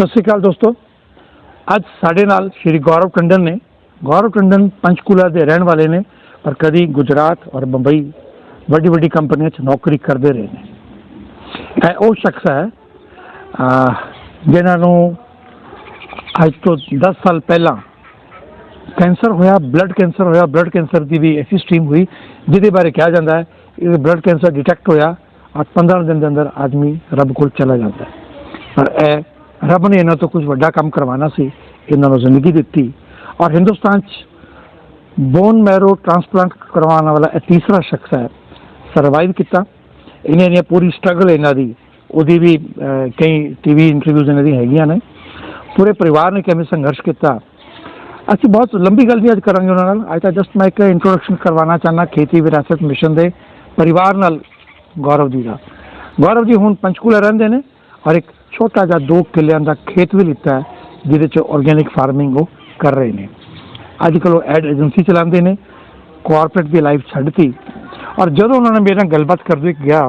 सत श्री अकाल दोस्तों। ਅੱਜ ਸਾਡੇ ਨਾਲ ਸ਼੍ਰੀ ਗੌਰਵ ਟੰਡਨ ਨੇ। ਗੌਰਵ ਟੰਡਨ ਪੰਚਕੂਲਾ ਦੇ ਰਹਿਣ ਵਾਲੇ ਨੇ, ਪਰ ਕਦੀ ਗੁਜਰਾਤ ਔਰ ਬੰਬਈ ਵੱਡੀ ਵੱਡੀ ਕੰਪਨੀਆਂ 'ਚ ਨੌਕਰੀ ਕਰਦੇ ਰਹੇ ਨੇ। ਇਹ ਉਹ ਸ਼ਖਸ ਹੈ ਜਿਨ੍ਹਾਂ ਨੂੰ ਅੱਜ ਤੋਂ 10 ਸਾਲ ਪਹਿਲਾਂ ਕੈਂਸਰ ਹੋਇਆ, ਬਲੱਡ ਕੈਂਸਰ ਦੀ ਵੀ ਐਸੀ ਸਟ੍ਰੀਮ ਹੋਈ ਜਿਹਦੇ ਬਾਰੇ ਕਿਹਾ ਜਾਂਦਾ ਹੈ ਇਹ ਬਲੱਡ ਕੈਂਸਰ ਡਿਟੈਕਟ ਹੋਇਆ और 15 दिन के अंदर आदमी रब को चला जाता है। पर रब ने इन्हों तो कुछ बड़ा काम करवाना सी, इन्होंने जिंदगी दी और हिंदुस्तान बोन मैरो ट्रांसप्लांट करवाने वाला तीसरा शख्स है सर्वाइव किया। इन्हें पूरी स्ट्रगल इन्हों की वो भी कई टीवी इंटरव्यूज इन्हों हैगियां ने। पूरे परिवार ने किवें संघर्ष किया असं बहुत लंबी गल भी अज करेंगे उन्होंने। अज तो जस्ट मैं एक इंट्रोडक्शन करवाना चाहना खेती विरासत मिशन के परिवार नाल गौरव जी का। गौरव जी हुण पंचकूला रहिंदे ने और एक छोटा जिहा 2 किल्लियां का खेत भी लिता है जिहदे च ऑर्गेनिक फार्मिंग वो कर रहे हैं। अजकल वो एड एजेंसी चलाते हैं, कॉरपोरेट की लाइफ छड्डती। और जदों उन्होंने मेरे नाल गलबात करदे कहा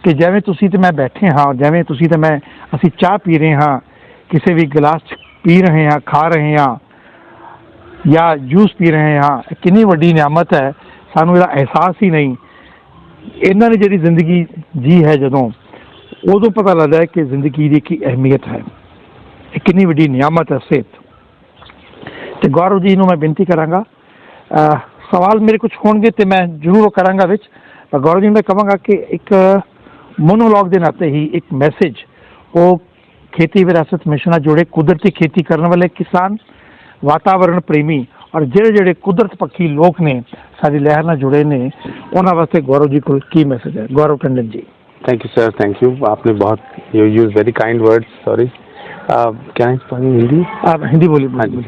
कि जिवें तुसीं ते मैं बैठे हाँ, जिवें तुसीं ते मैं असीं चाह पी रहे हाँ, किसी भी गिलास पी रहे हाँ, खा रहे हाँ या जूस पी रहे हाँ, कितनी वड्डी नियामत है, सानूं इहदा एहसास ही नहीं। इन्हों ने जी जिंदगी जी है जदों उदों पता लगता है कि जिंदगी की अहमियत है, कितनी वड्डी नियामत है सेहत। तो गौरव जी मैं बेनती कराँगा, सवाल मेरे कुछ होंगे तो मैं जरूर कराँगा विच, पर गौरव जी मैं कहांगा कि एक मोनोलॉग के नाते ही एक मैसेज वो खेती विरासत मिशन जोड़े कुदरती खेती करने वाले किसान, वातावरण प्रेमी और ਜਿਹੜੇ कुदरत पक्षी लोग ने सारी लहर नाल जुड़े ने, उन्होंने वास्ते गौरव जी को की मैसेज है। Gaurav Tandon ji. Thank you sir, thank you. आपने बहुत you use very kind words. Sorry, क्या है हिंदी? आप हिंदी बोलिए। हाँ जी।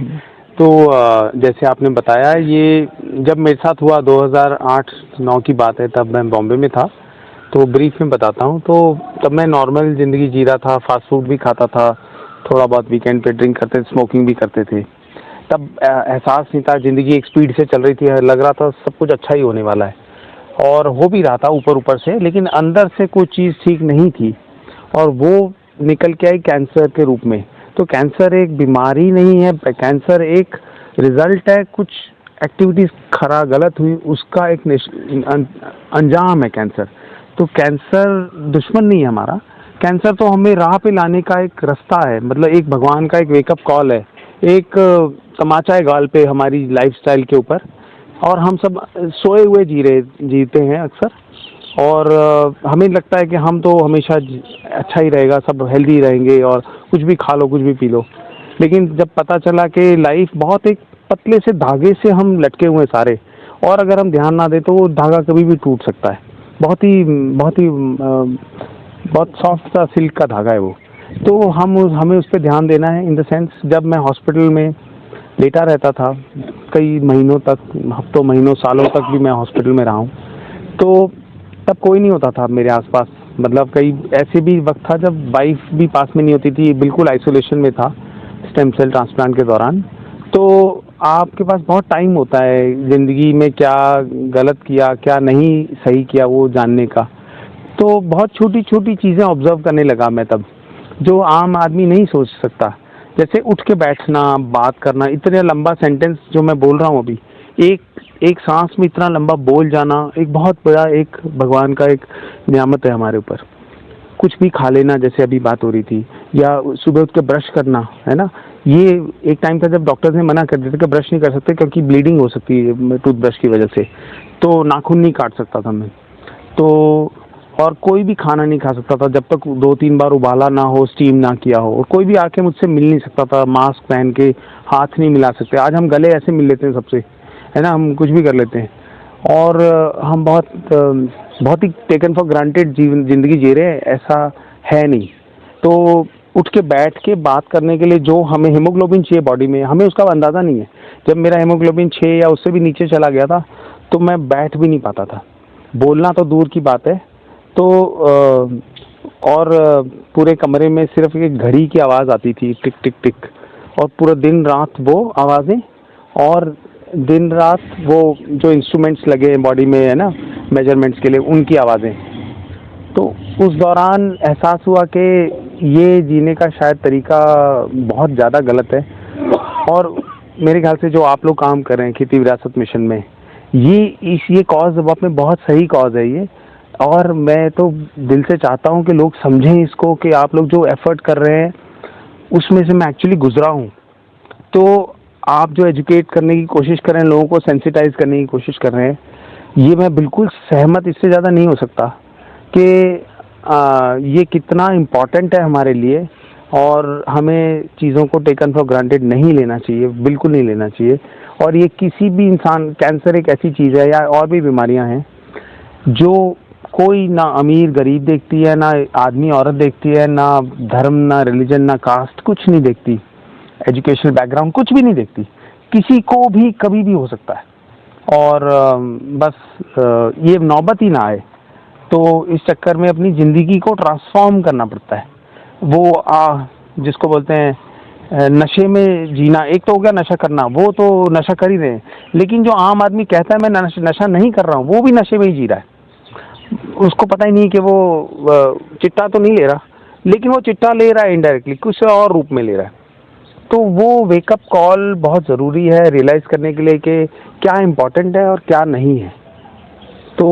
तो जैसे आपने बताया, ये जब मेरे साथ हुआ 2008-9 की बात है, तब मैं बॉम्बे में था। तो ब्रीफ में बताता हूँ। तो तब मैं नॉर्मल ज़िंदगी जी रहा था, फास्ट फूड भी खाता था, थोड़ा बहुत वीकेंड पे ड्रिंक करते, स्मोकिंग भी करते थे। तब एहसास नहीं था, ज़िंदगी एक स्पीड से चल रही थी, लग रहा था सब कुछ अच्छा ही होने वाला है और हो भी रहा था ऊपर से, लेकिन अंदर से कोई चीज़ ठीक नहीं थी और वो निकल के आई कैंसर के रूप में। तो कैंसर एक बीमारी नहीं है, कैंसर एक रिज़ल्ट है, कुछ एक्टिविटीज़ गलत हुई उसका एक अंजाम है कैंसर। तो कैंसर दुश्मन नहीं है हमारा, कैंसर तो हमें राह पे लाने का एक रास्ता है, मतलब एक भगवान का एक वेकअप कॉल है, एक तमाचा है गाल पे हमारी लाइफस्टाइल के ऊपर। और हम सब सोए हुए जीते हैं अक्सर, और हमें लगता है कि हम तो हमेशा अच्छा ही रहेगा, सब हेल्दी रहेंगे और कुछ भी खा लो, कुछ भी पी लो। लेकिन जब पता चला कि लाइफ बहुत एक पतले से धागे से हम लटके हुए सारे, और अगर हम ध्यान ना दें तो वो धागा कभी भी टूट सकता है। बहुत सॉफ्ट सा सिल्क का धागा है वो। तो हमें उस पर ध्यान देना है। इन द सेंस, जब मैं हॉस्पिटल में लेटा रहता था कई महीनों तक, हफ्तों महीनों सालों तक भी मैं हॉस्पिटल में रहा हूँ, तो तब कोई नहीं होता था मेरे आसपास। मतलब कई ऐसे भी वक्त था जब वाइफ भी पास में नहीं होती थी, बिल्कुल आइसोलेशन में था स्टेम सेल ट्रांसप्लांट के दौरान। तो आपके पास बहुत टाइम होता है ज़िंदगी में क्या गलत किया, क्या नहीं सही किया, वो जानने का। तो बहुत छोटी छोटी चीज़ें ऑब्जर्व करने लगा मैं तब, जो आम आदमी नहीं सोच सकता। जैसे उठ के बैठना, बात करना, इतने लंबा सेंटेंस जो मैं बोल रहा हूँ अभी, एक सांस में इतना लंबा बोल जाना, एक बहुत बड़ा एक भगवान का एक नियामत है हमारे ऊपर। कुछ भी खा लेना, जैसे अभी बात हो रही थी, या सुबह उठ के ब्रश करना, है ना। ये एक टाइम था जब डॉक्टर्स ने मना कर दिया था कि ब्रश नहीं कर सकते क्योंकि ब्लीडिंग हो सकती है टूथब्रश की वजह से, तो नाखून नहीं काट सकता था मैं। तो और कोई भी खाना नहीं खा सकता था जब तक 2-3 बार उबाला ना हो, स्टीम ना किया हो। और कोई भी आके मुझसे मिल नहीं सकता था, मास्क पहन के हाथ नहीं मिला सकते। आज हम गले ऐसे मिल लेते हैं सबसे, है ना, हम कुछ भी कर लेते हैं। और हम बहुत ही टेकन फॉर ग्रांटेड ज़िंदगी जी रहे हैं, ऐसा है नहीं। तो उठ के बैठ के बात करने के लिए जो हमें हीमोग्लोबिन चाहिए बॉडी में, हमें उसका अंदाज़ा नहीं है। जब मेरा हीमोग्लोबिन 6 या उससे भी नीचे चला गया था तो मैं बैठ भी नहीं पाता था, बोलना तो दूर की बात है। तो और पूरे कमरे में सिर्फ एक घड़ी की आवाज़ आती थी, टिक टिक टिक, और पूरा दिन रात वो आवाज़ें, और दिन रात वो जो इंस्ट्रूमेंट्स लगे हैं बॉडी में, है ना, मेजरमेंट्स के लिए, उनकी आवाज़ें। तो उस दौरान एहसास हुआ कि ये जीने का शायद तरीका बहुत ज़्यादा गलत है। और मेरे ख्याल से जो आप लोग काम कर रहे हैं खेती विरासत मिशन में, ये कॉज में बहुत सही कॉज है ये। और मैं तो दिल से चाहता हूँ कि लोग समझें इसको, कि आप लोग जो एफर्ट कर रहे हैं उसमें से मैं एक्चुअली गुजरा हूँ। तो आप जो एजुकेट करने की कोशिश कर रहे हैं, लोगों को सेंसिटाइज करने की कोशिश कर रहे हैं, ये मैं बिल्कुल सहमत इससे ज़्यादा नहीं हो सकता कि ये कितना इम्पोर्टेंट है हमारे लिए। और हमें चीज़ों को टेकन फॉर ग्रांटेड नहीं लेना चाहिए, बिल्कुल नहीं लेना चाहिए। और ये किसी भी इंसान, कैंसर एक ऐसी चीज़ है या और भी बीमारियां हैं जो कोई ना अमीर गरीब देखती है, ना आदमी औरत देखती है, ना धर्म, ना रिलीजन, ना कास्ट, कुछ नहीं देखती, एजुकेशनल बैकग्राउंड कुछ भी नहीं देखती। किसी को भी कभी भी हो सकता है। और बस ये नौबत ही ना आए, तो इस चक्कर में अपनी ज़िंदगी को ट्रांसफॉर्म करना पड़ता है। वो जिसको बोलते हैं नशे में जीना, एक तो हो गया नशा करना, वो तो नशा कर ही रहे हैं, लेकिन जो आम आदमी कहता है मैं नशा नहीं कर रहा हूँ, वो भी नशे में ही जी रहा है। उसको पता ही नहीं कि वो चिट्टा तो नहीं ले रहा, लेकिन वो चिट्टा ले रहा है इनडायरेक्टली, कुछ और रूप में ले रहा है। तो वो वेकअप कॉल बहुत ज़रूरी है रियलाइज़ करने के लिए कि क्या इम्पोर्टेंट है और क्या नहीं है। तो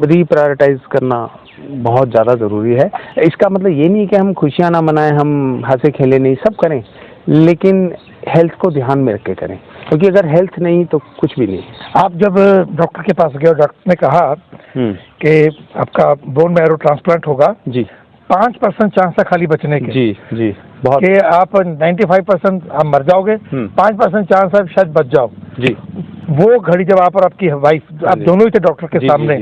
रीप्रायोरिटाइज करना बहुत ज़्यादा ज़रूरी है। इसका मतलब ये नहीं कि हम खुशियाँ ना मनाएं, हम हंसे खेले नहीं, सब करें, लेकिन हेल्थ को ध्यान में रख के करें, क्योंकि अगर हेल्थ नहीं तो कुछ भी नहीं। आप जब डॉक्टर के पास गए और डॉक्टर ने कहा कि आपका बोन मैरो ट्रांसप्लांट होगा, जी 5% चांस है खाली बचने के, जी बहुत, कि आप 95% आप मर जाओगे, 5% चांस है शायद बच जाओ जी। वो घड़ी जब आप और आपकी वाइफ, आप दोनों ही थे डॉक्टर के सामने,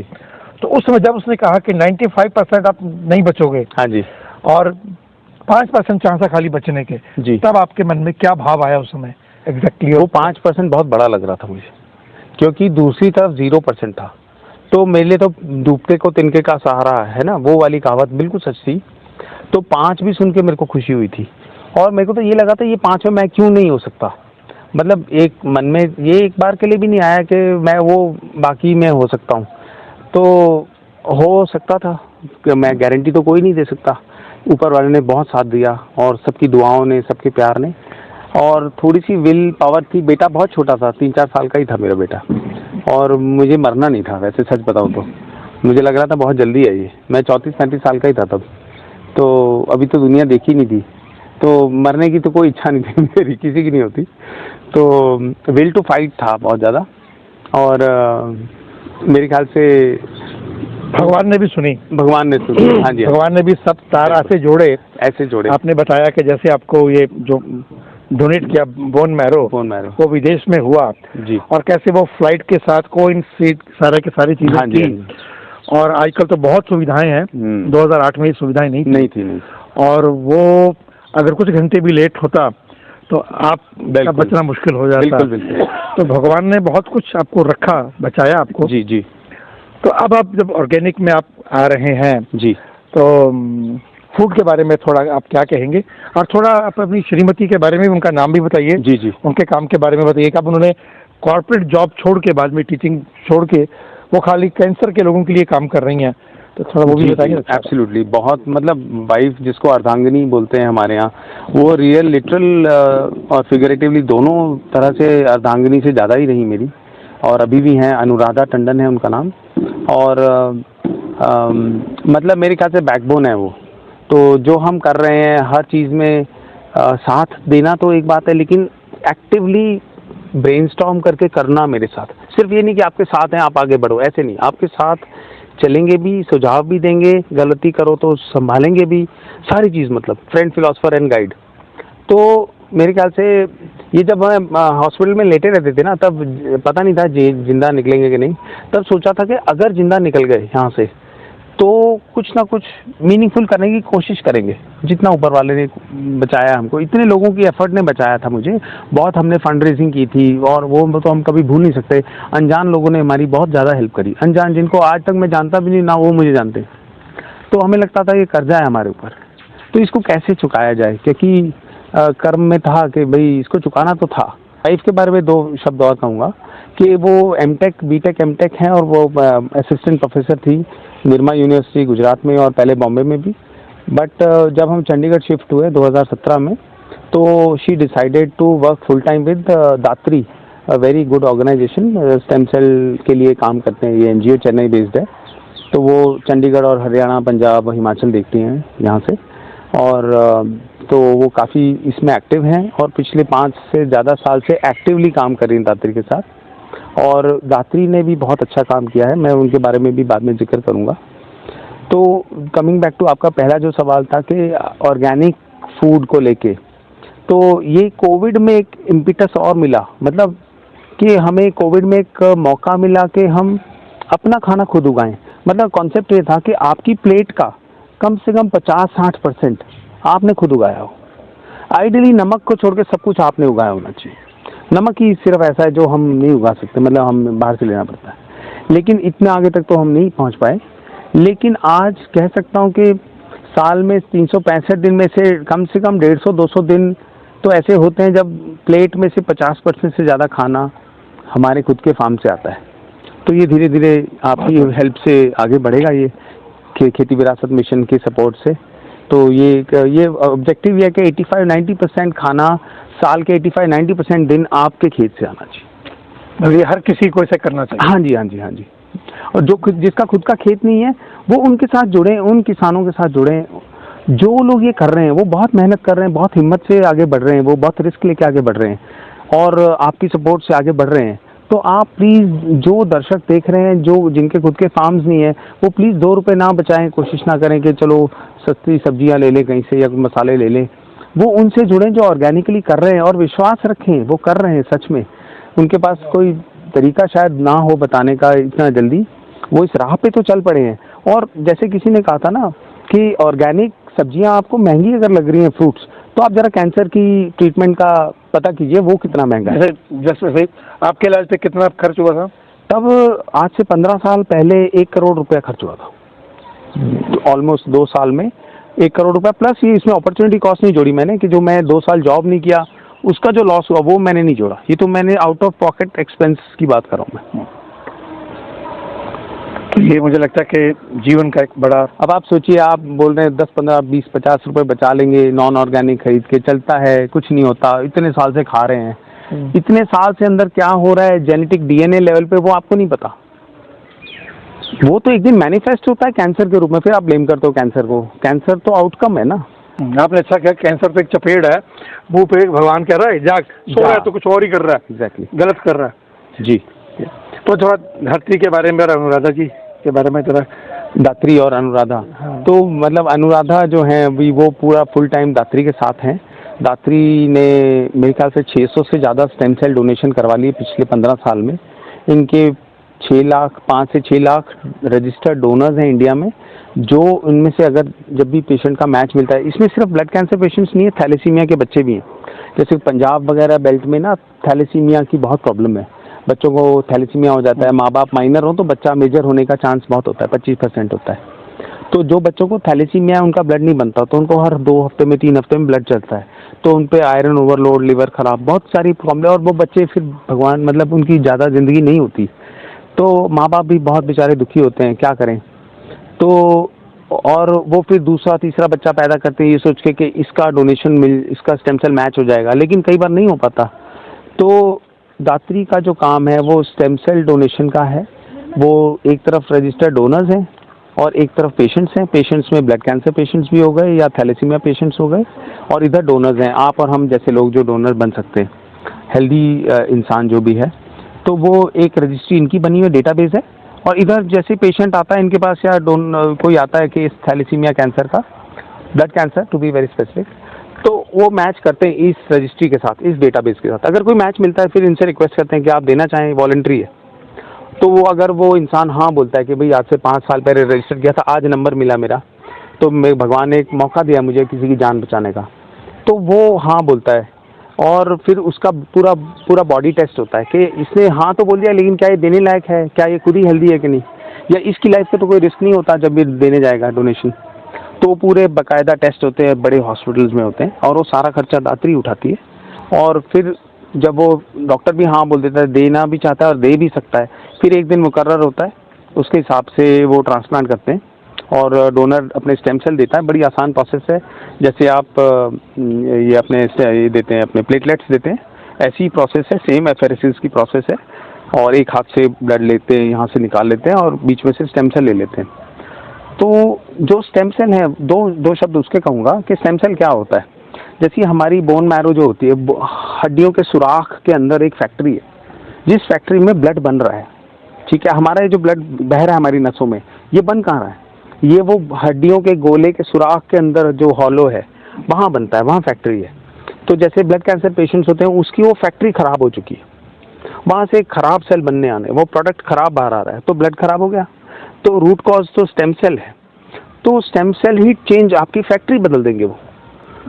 तो उस समय जब उसने कहा कि 95% आप नहीं बचोगे, हाँ जी, और 5% चांस है खाली बचने के, जी, तब आपके मन में क्या भाव आया उस समय एग्जैक्टली? वो 5% बहुत बड़ा लग रहा था मुझे, क्योंकि दूसरी तरफ 0% था। तो मेरे लिए तो डूबते को तिनके का सहारा है ना, वो वाली कहावत बिल्कुल सच थी। तो 5 भी सुन के मेरे को खुशी हुई थी, और मेरे को तो ये लगा था ये 5 में मैं क्यों नहीं हो सकता। मतलब एक मन में ये एक बार के लिए भी नहीं आया कि मैं वो बाकी में हो सकता हूँ। तो हो सकता था कि मैं गारंटी तो कोई नहीं दे सकता। ऊपर वाले ने बहुत साथ दिया, और सबकी दुआओं ने, सबके प्यार ने, और थोड़ी सी विल पावर थी। बेटा बहुत छोटा था, 3-4 साल का ही था मेरा बेटा, और मुझे मरना नहीं था। वैसे सच बताऊँ तो मुझे लग रहा था बहुत जल्दी है ये, मैं 34-35 साल का ही था तब, तो अभी तो दुनिया देखी नहीं थी, तो मरने की तो कोई इच्छा नहीं थी मेरी, किसी की नहीं होती। तो विल टू फाइट था बहुत ज़्यादा, और मेरे ख्याल से भगवान ने भी सुनी, भगवान ने सुनी, हाँ जी, भगवान ने भी सब तार ऐसे जोड़े। आपने बताया कि जैसे आपको ये जो डोनेट किया बोन मैरो वो विदेश में हुआ जी, और कैसे वो फ्लाइट के साथ कोइंसिड सारे के सारी चीजें थी, और आजकल तो बहुत सुविधाएं हैं, 2008 में ये सुविधाएं नहीं थी। और वो अगर कुछ घंटे भी लेट होता तो आप का बचना मुश्किल हो जाता। बिल्कुल। तो भगवान ने बहुत कुछ आपको रखा, बचाया आपको। जी। तो अब आप जब ऑर्गेनिक में आप आ रहे हैं जी, तो फूड के बारे में थोड़ा आप क्या कहेंगे, और थोड़ा आप अपनी श्रीमती के बारे में उनका नाम भी बताइए। जी, उनके काम के बारे में बताइए कि अब उन्होंने कॉर्पोरेट जॉब छोड़ के, बाद में टीचिंग छोड़ के, वो खाली कैंसर के लोगों के लिए काम कर रही हैं, तो थोड़ा वो भी बताइए। एब्सोल्युटली, बहुत, मतलब वाइफ जिसको अर्धांगिनी बोलते हैं हमारे यहाँ, वो रियल, लिटरल और फिगरेटिवली दोनों तरह से अर्धांगिनी से ज़्यादा ही रही मेरी, और अभी भी हैं। अनुराधा टंडन है उनका नाम, और मतलब मेरे ख्याल से बैकबोन है वो। तो जो हम कर रहे हैं हर चीज़ में साथ देना तो एक बात है, लेकिन एक्टिवली ब्रेनस्टॉर्म करके करना मेरे साथ, सिर्फ ये नहीं कि आपके साथ हैं आप आगे बढ़ो, ऐसे नहीं, आपके साथ चलेंगे भी, सुझाव भी देंगे, गलती करो तो संभालेंगे भी, सारी चीज़, मतलब फ्रेंड, फिलोसोफर एंड गाइड। तो मेरे ख्याल से ये जब मैं हॉस्पिटल में लेटे रहते थे ना, तब पता नहीं था जिंदा निकलेंगे कि नहीं। तब सोचा था कि अगर जिंदा निकल गए यहाँ से तो कुछ ना कुछ मीनिंगफुल करने की कोशिश करेंगे, जितना ऊपर वाले ने बचाया हमको, इतने लोगों की एफर्ट ने बचाया था मुझे। बहुत हमने फंड रेजिंग की थी, और वो तो हम कभी भूल नहीं सकते। अनजान लोगों ने हमारी बहुत ज़्यादा हेल्प करी, अनजान, जिनको आज तक मैं जानता भी नहीं, ना वो मुझे जानते। तो हमें लगता था ये कर्जा है हमारे ऊपर, तो इसको कैसे चुकाया जाए, क्योंकि कर्म में था कि भाई इसको चुकाना तो था। वाइफ के बारे में 2 शब्द और कहूँगा कि वो एमटेक, बीटेक, एमटेक हैं, और वो असिस्टेंट प्रोफेसर थी निर्मा यूनिवर्सिटी गुजरात में और पहले बॉम्बे में भी। बट जब हम चंडीगढ़ शिफ्ट हुए 2017 में, तो she decided to work full time with Datri, a very good organisation, stem cell के लिए काम करते हैं। ये एनजीओ चेन्नई बेस्ड है, तो वो चंडीगढ़ और हरियाणा, पंजाब, हिमाचल देखती हैं यहाँ से। और तो वो काफ़ी इसमें एक्टिव हैं और पिछले 5 से ज़्यादा साल से एक्टिवली काम कर रही हैं दात्री के साथ। और दात्री ने भी बहुत अच्छा काम किया है, मैं उनके बारे में भी बाद में जिक्र करूँगा। तो कमिंग बैक टू आपका पहला जो सवाल था कि ऑर्गेनिक फूड को लेके, तो ये कोविड में एक इम्पिटस और मिला, मतलब कि हमें कोविड में एक मौका मिला कि हम अपना खाना खुद उगाएं। मतलब कॉन्सेप्ट ये था कि आपकी प्लेट का कम से कम 50-60% आपने खुद उगाया हो। आइडियली नमक को छोड़ के सब कुछ आपने उगाया होना चाहिए। नमक ही सिर्फ ऐसा है जो हम नहीं उगा सकते, मतलब हम बाहर से लेना पड़ता है। लेकिन इतने आगे तक तो हम नहीं पहुंच पाए। लेकिन आज कह सकता हूं कि साल में 365 दिन में से कम 150-200 दिन तो ऐसे होते हैं जब प्लेट में से 50% से ज़्यादा खाना हमारे खुद के फार्म से आता है। तो ये धीरे धीरे आपकी हेल्प से आगे बढ़ेगा, ये खेती विरासत मिशन के सपोर्ट से। तो ये ऑब्जेक्टिव ये है कि 85-90% खाना साल के 85-90% दिन आपके खेत से आना चाहिए। मतलब ये हर किसी को ऐसा करना चाहिए। हाँ जी, हाँ जी, हाँ जी। और जिसका खुद का खेत नहीं है वो उनके साथ जुड़े, उन किसानों के साथ जुड़े। जो लोग ये कर रहे हैं वो बहुत मेहनत कर रहे हैं, बहुत हिम्मत से आगे बढ़ रहे हैं, वो बहुत रिस्क लेके आगे बढ़ रहे हैं और आपकी सपोर्ट से आगे बढ़ रहे हैं। तो आप प्लीज़, जो दर्शक देख रहे हैं, जो जिनके खुद के फार्म्स नहीं है, वो प्लीज़ 2 रुपये ना बचाएं। कोशिश ना करें कि चलो सस्ती सब्जियां ले लें कहीं से या मसाले ले लें। वो उनसे जुड़ें जो ऑर्गेनिकली कर रहे हैं और विश्वास रखें वो कर रहे हैं सच में। उनके पास कोई तरीका शायद ना हो बताने का इतना जल्दी, वो इस राह पे तो चल पड़े हैं। और जैसे किसी ने कहा था ना कि ऑर्गेनिक सब्जियां आपको महंगी अगर लग रही हैं, फ्रूट्स, तो आप जरा कैंसर की ट्रीटमेंट का पता कीजिए वो कितना महंगा है। जैसे आपके इलाज पे कितना खर्च हुआ था? तब आज से 15 साल पहले 1 करोड़ रुपया खर्च हुआ था। ऑलमोस्ट 2 साल में 1 करोड़ रुपया, प्लस ये इसमें अपॉर्चुनिटी कॉस्ट नहीं जोड़ी मैंने कि जो मैं 2 साल जॉब नहीं किया उसका जो लॉस हुआ वो मैंने नहीं जोड़ा। ये तो मैंने आउट ऑफ पॉकेट एक्सपेंस की बात कर रहा हूँ मैं। तो ये मुझे लगता है कि जीवन का एक बड़ा, अब आप सोचिए, आप बोल रहे हैं 10, 15, 20, 50 रुपए बचा लेंगे नॉन ऑर्गेनिक खरीद के, चलता है, कुछ नहीं होता, इतने साल से खा रहे हैं। इतने साल से अंदर क्या हो रहा है जेनेटिक डीएनए लेवल पे वो आपको नहीं पता। वो तो एक दिन मैनिफेस्ट होता है कैंसर के रूप में, फिर आप ब्लेम करते हो कैंसर को। कैंसर तो आउटकम है ना। आपने अच्छा किया, कैंसर तो एक चपेट है, मुंह पे एक भगवान कह रहा है जाग, सो रहा है तो कुछ और ही कर रहा है। एग्जैक्टली, गलत कर रहा है जी। तो थोड़ा धरती के बारे में, अनुराधा जी के बारे में थोड़ा। दात्री और अनुराधा, हाँ। तो मतलब अनुराधा जो है अभी वो पूरा फुल टाइम दात्री के साथ हैं। दात्री ने मेरे ख्याल से 600 से ज़्यादा स्टेम सेल डोनेशन करवा लिए पिछले 15 साल में। इनके 5 से 6 लाख रजिस्टर्ड डोनर्स हैं इंडिया में, जो इनमें से अगर जब भी पेशेंट का मैच मिलता है, इसमें सिर्फ ब्लड कैंसर पेशेंट्स नहीं है, थैलेसीमिया के बच्चे भी हैं। जैसे पंजाब वगैरह बेल्ट में ना थैलेसीमिया की बहुत प्रॉब्लम है, बच्चों को थैलेसीमिया हो जाता है। माँ बाप माइनर हो तो बच्चा मेजर होने का चांस बहुत होता है, 25% होता है। तो जो बच्चों को थैलेसीमिया उनका ब्लड नहीं बनता, तो उनको हर 2 हफ्ते में 3 हफ्ते में ब्लड चढ़ता है, तो उन पे आयरन ओवरलोड, लिवर खराब, बहुत सारी प्रॉब्लम, और वो बच्चे फिर भगवान, मतलब उनकी ज़्यादा ज़िंदगी नहीं होती। तो माँ बाप भी बहुत बेचारे दुखी होते हैं, क्या करें। तो और वो फिर दूसरा तीसरा बच्चा पैदा करते हैं ये सोच के कि इसका डोनेशन इसका स्टेम सेल मैच हो जाएगा, लेकिन कई बार नहीं हो पाता। तो दात्री का जो काम है वो स्टेम सेल डोनेशन का है। वो एक तरफ रजिस्टर्ड डोनर्स हैं और एक तरफ पेशेंट्स हैं। पेशेंट्स में ब्लड कैंसर पेशेंट्स भी हो गए या थैलेसीमिया पेशेंट्स हो गए, और इधर डोनर्स हैं, आप और हम जैसे लोग जो डोनर बन सकते हैं, हेल्दी इंसान जो भी है। तो वो एक रजिस्ट्री इनकी बनी हुई डेटाबेस है, और इधर जैसे पेशेंट आता है इनके पास या कोई आता है कि इस थैलेसीमिया कैंसर का, blood cancer to be very specific, तो वो मैच करते हैं इस रजिस्ट्री के साथ, इस डेटाबेस के साथ। अगर कोई मैच मिलता है फिर इनसे रिक्वेस्ट करते हैं कि आप देना चाहें, वॉलंटरी है। तो वो अगर वो इंसान हाँ बोलता है कि भाई आज से 5 साल पहले रजिस्टर किया था, आज नंबर मिला मेरा, तो भगवान ने एक मौका दिया मुझे किसी की जान बचाने का, तो वो हाँ बोलता है। और फिर उसका पूरा बॉडी टेस्ट होता है कि इसने हाँ तो बोल दिया, लेकिन क्या ये देने लायक है, क्या ये खुद ही हेल्दी है कि नहीं, या इसकी लाइफ का तो कोई रिस्क नहीं होता जब ये देने जाएगा डोनेशन। तो पूरे बाकायदा टेस्ट होते हैं, बड़े हॉस्पिटल्स में होते हैं, और वो सारा खर्चा दात्री उठाती है। और फिर जब वो डॉक्टर भी हाँ बोल देता है, देना भी चाहता है और दे भी सकता है, फिर एक दिन मुकर्रर होता है, उसके हिसाब से वो ट्रांसप्लांट करते हैं और डोनर अपने स्टेम सेल देता है। बड़ी आसान प्रोसेस है, जैसे आप ये अपने ये देते हैं, अपने प्लेटलेट्स देते हैं, ऐसी ही प्रोसेस है, सेम एफेरेसिस की प्रोसेस है। और एक हाथ से ब्लड लेते हैं, यहाँ से निकाल लेते हैं और बीच में से स्टेम सेल ले लेते हैं। तो जो स्टेम सेल है, दो शब्द उसके कहूँगा कि स्टेम सेल क्या होता है। जैसे हमारी बोन मैरो जो होती है, हड्डियों के सुराख के अंदर एक फैक्ट्री है, जिस फैक्ट्री में ब्लड बन रहा है, ठीक है। हमारा ये जो ब्लड बह रहा है हमारी नसों में, ये बन कहाँ रहा है? ये वो हड्डियों के गोले के सुराख के अंदर जो हॉलो है, वहाँ बनता है, वहाँ फैक्ट्री है। तो जैसे ब्लड कैंसर पेशेंट्स होते हैं, उसकी वो फैक्ट्री खराब हो चुकी है, वहाँ से खराब सेल बनने आने, वो प्रोडक्ट खराब बाहर आ रहा है, तो ब्लड खराब हो गया। तो रूट कॉज तो स्टेम सेल है, तो स्टेम सेल ही चेंज, आपकी फैक्ट्री बदल देंगे। वो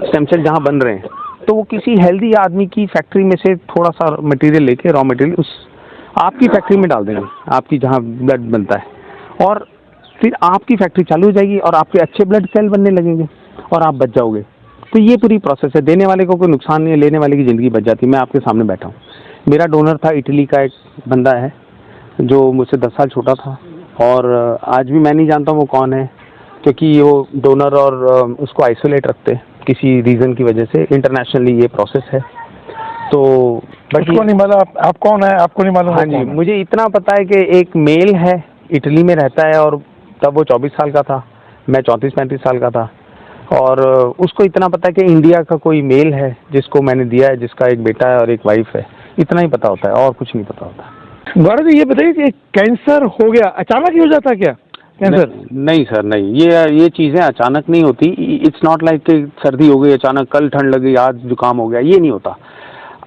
स्टेम सेल जहाँ बन रहे हैं, तो वो किसी हेल्दी आदमी की फैक्ट्री में से थोड़ा सा मटेरियल लेके, रॉ मटेरियल, उस आपकी फैक्ट्री में डाल देंगे, आपकी जहाँ ब्लड बनता है, और फिर आपकी फैक्ट्री चालू हो जाएगी और आपके अच्छे ब्लड सेल बनने लगेंगे और आप बच जाओगे। तो ये पूरी प्रोसेस है। देने वाले को कोई नुकसान नहीं है, लेने वाले की ज़िंदगी बच जाती है। मैं आपके सामने बैठा हूँ, मेरा डोनर था, इटली का एक बंदा है जो मुझसे 10 साल छोटा था, और आज भी मैं नहीं जानता वो कौन है, क्योंकि वो डोनर और उसको आइसोलेट रखते हैं किसी रीज़न की वजह से। इंटरनेशनली ये प्रोसेस है। तो उसको नहीं मालूम आप कौन है, आपको नहीं मालूम? हाँ जी, मुझे इतना पता है कि एक मेल है, इटली में रहता है, और तब वो 24 साल का था, मैं 34-35 साल का था। और उसको इतना पता है कि इंडिया का कोई मेल है जिसको मैंने दिया है, जिसका एक बेटा है और एक वाइफ है। इतना ही पता होता है, और कुछ नहीं पता होता। गौरव जी, ये बताइए कि कैंसर हो गया अचानक ही हो जाता है क्या कैंसर? नहीं सर, नहीं, ये चीज़ें अचानक नहीं होती। इट्स नॉट लाइक कि सर्दी हो गई अचानक, कल ठंड लगी, आज जुकाम हो गया, ये नहीं होता।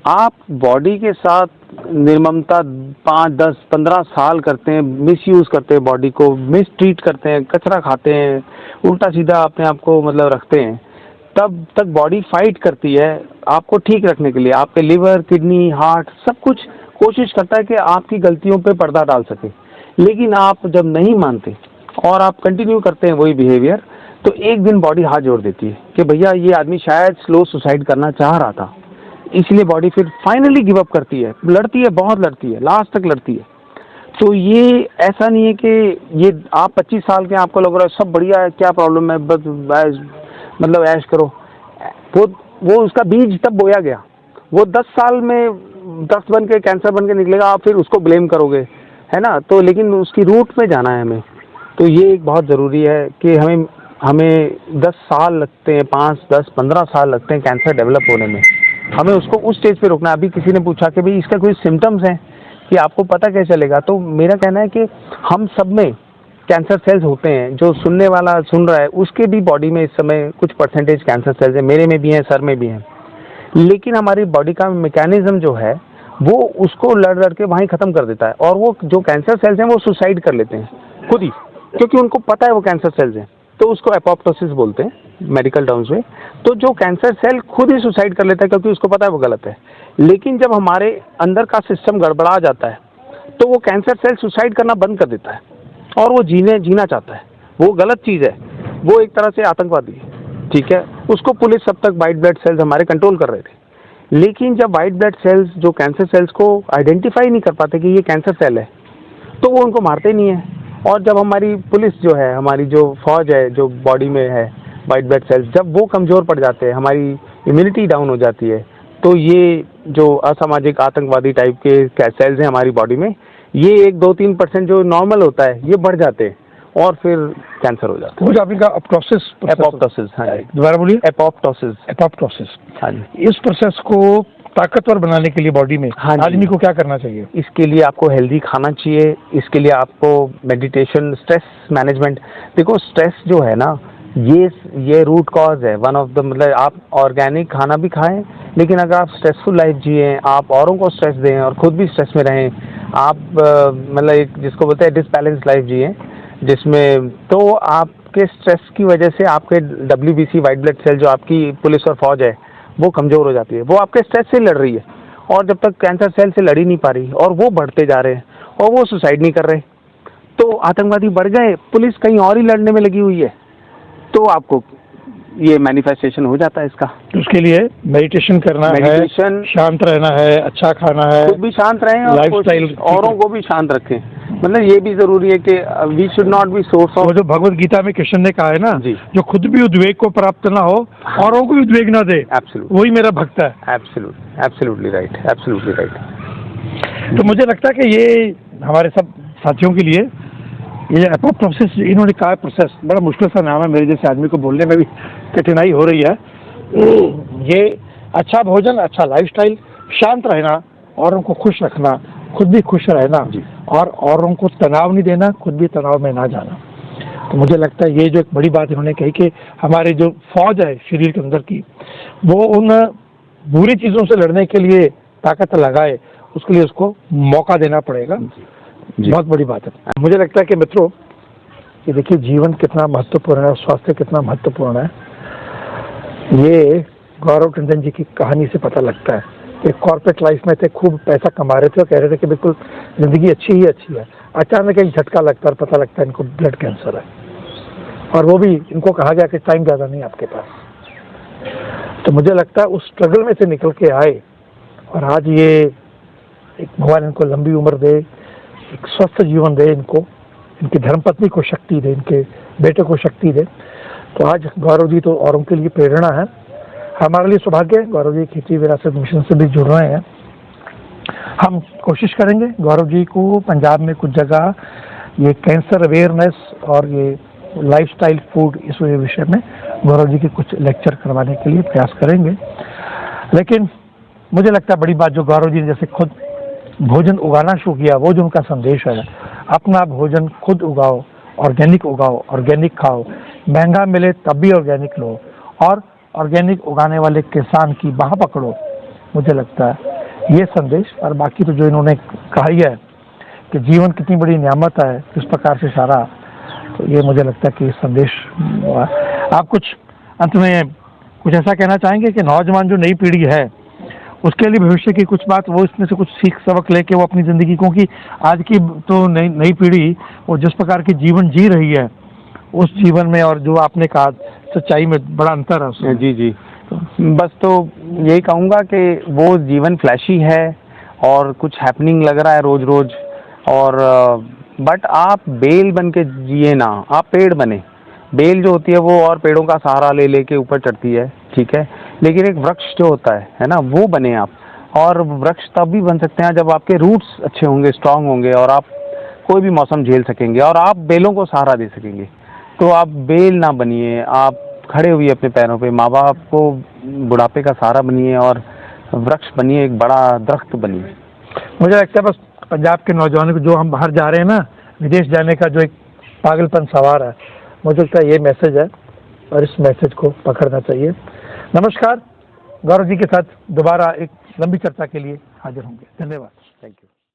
आप बॉडी के साथ निर्ममता 5, 10, 15 साल करते हैं, मिसयूज़ करते हैं बॉडी को, मिस ट्रीट करते हैं, कचरा खाते हैं, उल्टा सीधा अपने आप को मतलब रखते हैं, तब तक बॉडी फाइट करती है आपको ठीक रखने के लिए। आपके लिवर, किडनी, हार्ट सब कुछ कोशिश करता है कि आपकी गलतियों पे पर्दा डाल सके। लेकिन आप जब नहीं मानते और आप कंटिन्यू करते हैं वही बिहेवियर, तो एक दिन बॉडी हाथ जोड़ देती है कि भैया ये आदमी शायद स्लो सुसाइड करना चाह रहा था, इसलिए बॉडी फिर फाइनली गिव अप करती है। लड़ती है, बहुत लड़ती है, लास्ट तक लड़ती है। तो ये ऐसा नहीं है कि ये आप 25 साल के, आपको लग रहा है सब बढ़िया है, क्या प्रॉब्लम है, बस मतलब ऐश करो। वो उसका बीज तब बोया गया, वो 10 साल में दस्त बन के, कैंसर बन के निकलेगा, आप फिर उसको ब्लेम करोगे, है ना? तो लेकिन उसकी रूट पे जाना है हमें। तो ये एक बहुत ज़रूरी है कि हमें 10 साल लगते हैं, 5, 10, 15 साल लगते हैं कैंसर डेवलप होने में। हमें उसको उस स्टेज पे रोकना है। अभी किसी ने पूछा कि भाई इसका कोई सिम्टम्स हैं कि आपको पता कैसे चलेगा? तो मेरा कहना है कि हम सब में कैंसर सेल्स होते हैं। जो सुनने वाला सुन रहा है, उसके भी बॉडी में इस समय कुछ परसेंटेज कैंसर सेल्स है, मेरे में भी हैं, सर में भी हैं। लेकिन हमारी बॉडी का मैकेनिज्म जो है, वो उसको लड़ के वहीं ख़त्म कर देता है, और वो जो कैंसर सेल्स हैं वो सुसाइड कर लेते हैं खुद ही, क्योंकि उनको पता है वो कैंसर सेल्स हैं। तो उसको एपोप्टोसिस बोलते हैं मेडिकल टर्म्स में। तो जो कैंसर सेल खुद ही सुसाइड कर लेता है, क्योंकि उसको पता है वो गलत है। लेकिन जब हमारे अंदर का सिस्टम गड़बड़ा जाता है, तो वो कैंसर सेल सुसाइड करना बंद कर देता है, और वो जीना चाहता है। वो गलत चीज़ है, वो एक तरह से आतंकवादी है, ठीक है। उसको पुलिस अब तक वाइट ब्लड सेल्स हमारे कंट्रोल कर रहे थे। लेकिन जब वाइट ब्लड सेल्स जो कैंसर सेल्स को आइडेंटिफाई नहीं कर पाते कि ये कैंसर सेल है, तो वो उनको मारते नहीं है। और जब हमारी पुलिस जो है, हमारी जो फौज है, जो बॉडी में है वाइट ब्लड सेल्स, जब वो कमज़ोर पड़ जाते हैं, हमारी इम्यूनिटी डाउन हो जाती है, तो ये जो असामाजिक आतंकवादी टाइप के सेल्स हैं हमारी बॉडी में, ये 1-2-3% जो नॉर्मल होता है, ये बढ़ जाते हैं और फिर कैंसर हो जाता है। कुछ आपने कहा एपोप्टोसिस, हाँ जी, दोबारा बोलिए। एपोप्टोसिस, हाँ जी। इस प्रोसेस को ताकतवर बनाने के लिए बॉडी में आदमी को क्या करना चाहिए? इसके लिए आपको हेल्दी खाना चाहिए, इसके लिए आपको मेडिटेशन, स्ट्रेस मैनेजमेंट। देखो स्ट्रेस जो है ना, ये रूट कॉज है, वन ऑफ द, मतलब आप ऑर्गेनिक खाना भी खाएं, लेकिन अगर आप स्ट्रेसफुल लाइफ जिए, आप औरों को स्ट्रेस दें और खुद भी स्ट्रेस में रहें, आप मतलब एक जिसको बोलते हैं डिसबैलेंस लाइफ जिए, जिसमें तो आपके स्ट्रेस की वजह से आपके WBC वाइट ब्लड सेल, जो आपकी पुलिस और फौज है, वो कमज़ोर हो जाती है। वो आपके स्ट्रेस से लड़ रही है, और जब तक कैंसर सेल से लड़ ही नहीं पा रही, और वो बढ़ते जा रहे हैं, और वो सुसाइड नहीं कर रहे, तो आतंकवादी बढ़ गए, पुलिस कहीं और ही लड़ने में लगी हुई है, तो आपको ये मैनिफेस्टेशन हो जाता है इसका। उसके लिए मेडिटेशन करना है, शांत रहना है, अच्छा खाना है, खुद भी शांत रहें और लाइफस्टाइल औरों को भी शांत रखें। मतलब ये भी जरूरी है कि we should not be source वो ऑफ। जो भगवत गीता में कृष्ण ने कहा है ना, जी। जो खुद भी उद्वेग को प्राप्त ना हो औरों को भी उद्वेग ना दे, एब्सोल्यूट, वही मेरा भक्त है। Absolutely right, absolutely right. तो मुझे लगता है कि ये हमारे सब साथियों के लिए ये प्रोसेस इन्होंने कहा, प्रोसेस बड़ा मुश्किल सा नाम है, मेरे जैसे आदमी को बोलने में भी कठिनाई हो रही है। ये अच्छा भोजन, अच्छा लाइफस्टाइल, शांत रहना, औरों को खुश रखना, खुद भी खुश रहना, और औरों को तनाव नहीं देना, खुद भी तनाव में ना जाना। तो मुझे लगता है ये जो एक बड़ी बात इन्होंने कही कि हमारे जो फौज है शरीर के अंदर की, वो उन बुरी चीज़ों से लड़ने के लिए ताकत लगाए, उसके लिए उसको मौका देना पड़ेगा। बहुत बड़ी बात है। मुझे लगता है कि मित्रों, ये देखिए जीवन कितना महत्वपूर्ण है, स्वास्थ्य कितना महत्वपूर्ण है, ये गौरव टंडन जी की कहानी से पता लगता है। कि कॉर्पोरेट लाइफ में थे, खूब पैसा कमा रहे थे और कह रहे थे कि बिल्कुल ज़िंदगी अच्छी ही अच्छी है। अचानक एक झटका लगता है और पता लगता है इनको ब्लड कैंसर है, और वो भी इनको कहा गया कि टाइम ज़्यादा नहीं आपके पास। तो मुझे लगता है उस स्ट्रगल में से निकल के आए, और आज ये एक भगवान इनको लंबी उम्र दे, एक स्वस्थ जीवन दे इनको, इनकी धर्मपत्नी को शक्ति दे, इनके बेटे को शक्ति दे। तो आज गौरव जी तो औरों के लिए प्रेरणा है, हमारे लिए सौभाग्य है। गौरव जी खेती विरासत मिशन से भी जुड़ रहे हैं। हम कोशिश करेंगे गौरव जी को पंजाब में कुछ जगह ये कैंसर अवेयरनेस और ये लाइफस्टाइल फूड इस विषय में गौरव जी के कुछ लेक्चर करवाने के लिए प्रयास करेंगे। लेकिन मुझे लगता है बड़ी बात जो गौरव जी ने जैसे खुद भोजन उगाना शुरू किया, वो जो उनका संदेश है, अपना भोजन खुद उगाओ, ऑर्गेनिक खाओ, महंगा मिले तब भी ऑर्गेनिक लो, और ऑर्गेनिक उगाने वाले किसान की बाह पकड़ो। मुझे लगता है ये संदेश, और बाकी तो जो इन्होंने कहा ही है कि जीवन कितनी बड़ी नियामत है, किस प्रकार से सारा, तो ये मुझे लगता है कि संदेश। आप कुछ अंत में कुछ ऐसा कहना चाहेंगे कि नौजवान जो नई पीढ़ी है उसके लिए भविष्य की कुछ बात, वो इसमें से कुछ सीख सबक लेके वो अपनी ज़िंदगी, क्योंकि आज की तो नई पीढ़ी वो जिस प्रकार की जीवन जी रही है, उस जीवन में और जो आपने कहा सच्चाई में बड़ा अंतर है उसमें। जी, बस तो यही कहूँगा कि वो जीवन फ्लैशी है और कुछ हैपनिंग लग रहा है रोज रोज, और बट आप बेल बन के जिए ना, आप पेड़ बने। बेल जो होती है वो और पेड़ों का सहारा ले लेके ऊपर चढ़ती है, ठीक है, लेकिन एक वृक्ष जो होता है ना, वो बने आप। और वृक्ष तब भी बन सकते हैं जब आपके रूट्स अच्छे होंगे, स्ट्रांग होंगे, और आप कोई भी मौसम झेल सकेंगे, और आप बेलों को सहारा दे सकेंगे। तो आप बेल ना बनिए, आप खड़े हुए अपने पैरों पे, माँ बाप को बुढ़ापे का सहारा बनिए, और वृक्ष बनिए, एक बड़ा दरख्त बनिए। मुझे लगता है बस पंजाब के नौजवानों को, जो हम बाहर जा रहे हैं ना, विदेश जाने का जो एक पागलपन सवार है, मुझे लगता है ये मैसेज है, और इस मैसेज को पकड़ना चाहिए। नमस्कार, गौरव जी के साथ दोबारा एक लंबी चर्चा के लिए हाजिर होंगे। धन्यवाद। Thank you.